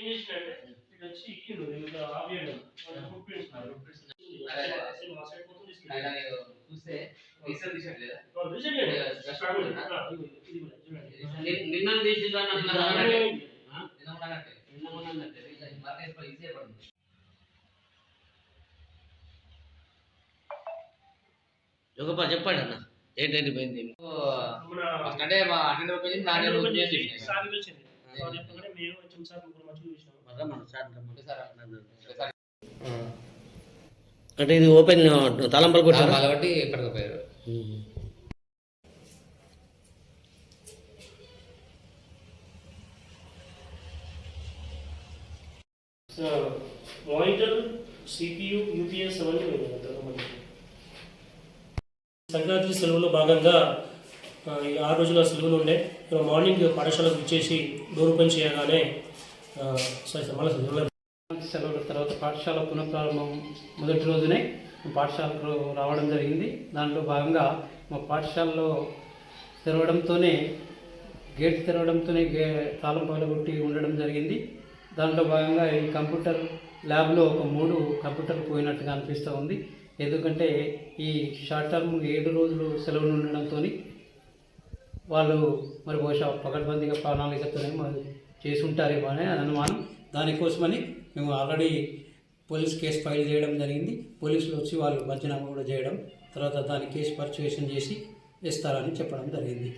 చేసినట్టే ఇటు వచ్చి ఇక్కిండు ఇంకా ఆపేయండి ఫుట్ ప్రింట్స్ మా సైడ్ మొత్తం చూస్తే రీసెంట్ తీసట్లేదా నిన్న తీసిందా యోగపా చెప్పండి అన్న ఏంటంటే పోయింది అంటే మా అటెండర్ ఓపెన్ అంటే ఇది ఓపెన్ తలంపలు కొట్టారు కాబట్టి పడకపోయారు. మానిటర్ సిపియు యూపీఎస్ అవన్నీ సంక్రాంతి సెలవులో భాగంగా 6 రోజుల సెలవులు ఉండే మార్నింగ్ పాఠశాలకు ఇచ్చేసి డోర్ ఓపెన్ చేయగానే సెలవుల తర్వాత పాఠశాల పునఃప్రారంభం మొదటి రోజునే పాఠశాలకు రావడం జరిగింది. దాంట్లో భాగంగా మా పాఠశాలలో గేట్ తెరవడంతోనే తాళం పగలగొట్టి ఉండడం జరిగింది. దాంట్లో భాగంగా ఈ కంప్యూటర్ ల్యాబ్లో ఒక 3 కంప్యూటర్లు పోయినట్టుగా అనిపిస్తూ ఉంది. ఎందుకంటే ఈ షార్ట్ టర్మ్ 7 రోజులు సెలవులు ఉండడంతో వాళ్ళు మరి బహుశా పకడ్బందీగా ప్రణాళికతోనే మరి చేసి ఉంటారేమో అనే అనుమానం. దానికోసమని మేము ఆల్రెడీ పోలీస్ కేసు ఫైల్ చేయడం జరిగింది. పోలీసులు వచ్చి వాళ్ళు పంచనామా కూడా చేయడం, తర్వాత దాని కేసు పర్చువేషన్ చేసి ఇస్తారని చెప్పడం జరిగింది.